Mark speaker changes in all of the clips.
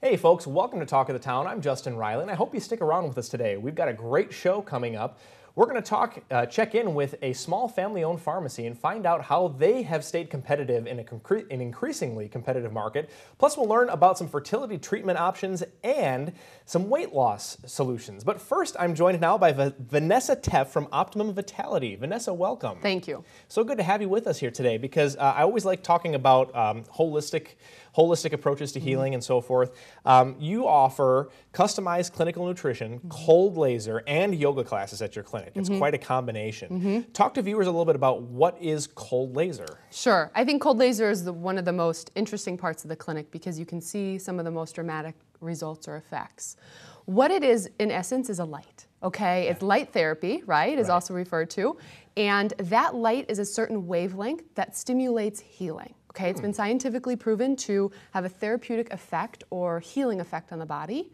Speaker 1: Hey folks, welcome to Talk of the Town. I'm Justin Riley, and I hope you stick around with us today. We've got a great show coming up. We're going to check in with a small family-owned pharmacy and find out how they have stayed competitive in an increasingly competitive market. Plus, we'll learn about some fertility treatment options and some weight loss solutions. But first, I'm joined now by Vanessa Teff from Optimum Vitality. Vanessa, welcome.
Speaker 2: Thank you.
Speaker 1: So good to have you with us here today because I always like talking about holistic approaches to healing and so forth. You offer customized clinical nutrition, cold laser, and yoga classes at your clinic. It's quite a combination. Talk to viewers a little bit about what is cold laser.
Speaker 2: Sure. I think cold laser is one of the most interesting parts of the clinic because you can see some of the most dramatic results or effects. What it is, in essence, is a light. Okay, it's light therapy, right, is also referred to. And that light is a certain wavelength that stimulates healing. Okay, it's been scientifically proven to have a therapeutic effect or healing effect on the body.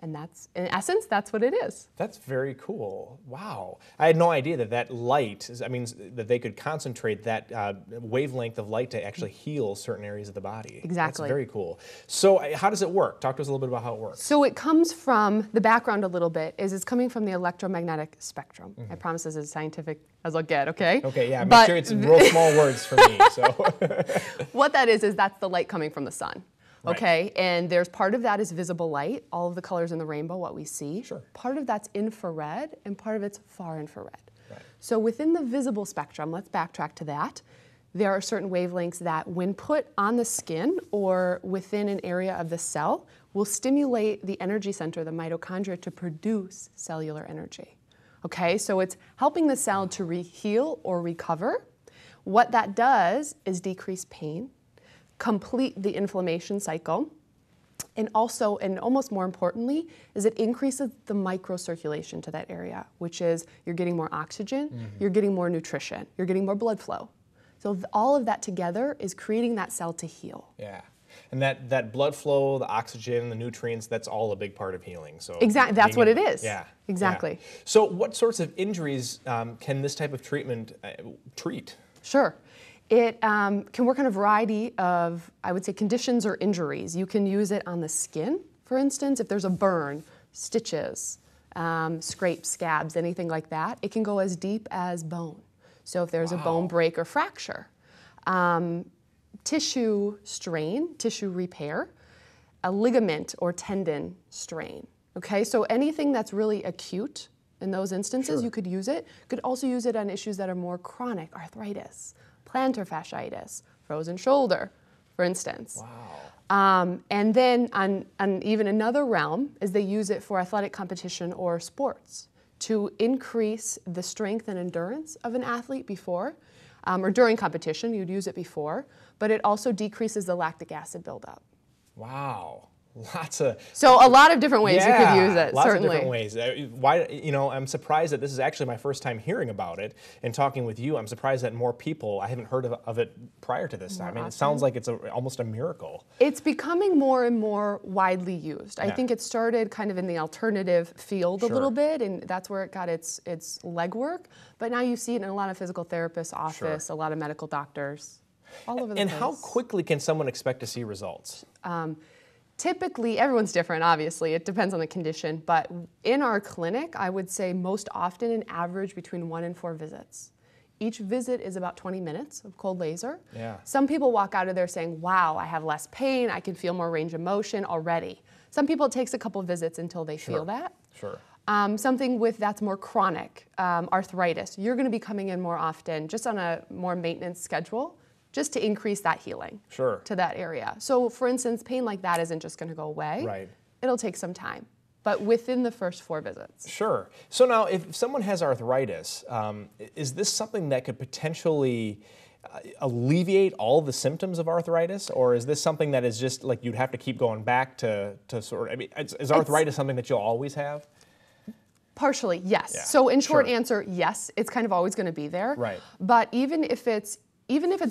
Speaker 2: And that's, in essence, that's what it is.
Speaker 1: That's very cool. Wow. I had no idea that light, I mean, that they could concentrate that wavelength of light to actually heal certain areas of the body.
Speaker 2: Exactly.
Speaker 1: That's very cool. So how does it work? Talk to us a little bit about how it works.
Speaker 2: So it comes from, the background a little bit, is it's coming from the electromagnetic spectrum. I promise this is as scientific as I'll get, okay?
Speaker 1: Okay, yeah, make sure it's real small words for me. So
Speaker 2: what that is that's the light coming from the sun.
Speaker 1: Right.
Speaker 2: Okay, and there's part of that is visible light, all of the colors in the rainbow, what we see.
Speaker 1: Sure.
Speaker 2: Part of that's infrared, and part of it's far infrared.
Speaker 1: Right.
Speaker 2: So within the visible spectrum, let's backtrack to that, there are certain wavelengths that when put on the skin or within an area of the cell will stimulate the energy center, the mitochondria, to produce cellular energy. Okay, so it's helping the cell to heal or recover. What that does is decrease pain, complete the inflammation cycle, and also, and almost more importantly, is it increases the microcirculation to that area, which is you're getting more oxygen, you're getting more nutrition, you're getting more blood flow. So all of that together is creating that cell to heal.
Speaker 1: yeah. And that blood flow, the oxygen, the nutrients, that's all a big part of healing. So
Speaker 2: exactly, that's what it is.
Speaker 1: Yeah.
Speaker 2: Exactly.
Speaker 1: Yeah. So what sorts of injuries can this type of treatment treat?
Speaker 2: Sure. It can work on a variety of, I would say, conditions or injuries. You can use it on the skin, for instance, if there's a burn, stitches, scrapes, scabs, anything like that. It can go as deep as bone. So if there's a bone break or fracture. Tissue strain, tissue repair, a ligament or tendon strain. Okay, so anything that's really acute in those instances, you could use it. Could also use it on issues that are more chronic, arthritis, plantar fasciitis, frozen shoulder, for instance.
Speaker 1: Wow.
Speaker 2: And then on even another realm is they use it for athletic competition or sports to increase the strength and endurance of an athlete before, or during competition, you'd use it before, but it also decreases the lactic acid buildup.
Speaker 1: Wow.
Speaker 2: So a lot of different ways you could use it,
Speaker 1: lots
Speaker 2: certainly.
Speaker 1: of different ways. Why, I'm surprised that this is actually my first time hearing about it and talking with you. I'm surprised that more people, I haven't heard of it prior to this time. I mean, it sounds like it's almost a miracle.
Speaker 2: It's becoming more and more widely used. I think it started kind of in the alternative field a little bit, and that's where it got its legwork. But now you see it in a lot of physical therapists' office, a lot of medical doctors, all over the place.
Speaker 1: And how quickly can someone expect to see results?
Speaker 2: Typically, everyone's different, obviously. It depends on the condition. But in our clinic, I would say most often an average between 1 and 4 visits. Each visit is about 20 minutes of cold laser.
Speaker 1: Yeah.
Speaker 2: Some people walk out of there saying, wow, I have less pain. I can feel more range of motion already. Some people, it takes a couple visits until they feel that.
Speaker 1: Sure.
Speaker 2: Something that's more chronic, arthritis. You're going to be coming in more often, just on a more maintenance schedule, just to increase that healing to that area. So for instance, pain like that isn't just going to go away.
Speaker 1: Right.
Speaker 2: It'll take some time, but within the first 4 visits.
Speaker 1: Sure. So now if someone has arthritis, is this something that could potentially alleviate all the symptoms of arthritis, or is this something that is just like you'd have to keep going back to sort of, I mean, is arthritis something that you'll always have?
Speaker 2: Partially, yes.
Speaker 1: Yeah.
Speaker 2: So in short answer, yes, it's kind of always going to be there.
Speaker 1: Right.
Speaker 2: But even if it's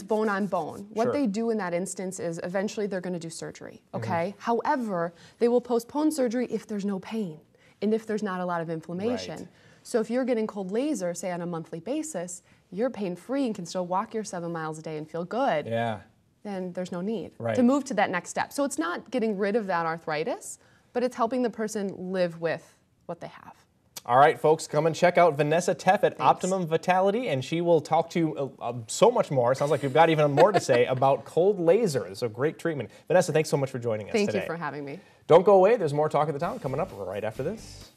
Speaker 2: bone on bone, what they do in that instance is eventually they're going to do surgery, okay? However, they will postpone surgery if there's no pain and if there's not a lot of inflammation.
Speaker 1: Right.
Speaker 2: So if you're getting cold laser, say on a monthly basis, you're pain-free and can still walk your 7 miles a day and feel good.
Speaker 1: Yeah.
Speaker 2: then there's no need
Speaker 1: Right.
Speaker 2: to move to that next step. So it's not getting rid of that arthritis, but it's helping the person live with what they have.
Speaker 1: All right, folks, come and check out Vanessa Teff at Optimum Vitality, and she will talk to you so much more. Sounds like you've got even more to say about cold laser. It's a great treatment. Vanessa, thanks so much for joining us today.
Speaker 2: Thank you for having me.
Speaker 1: Don't go away. There's more Talk of the Town coming up right after this.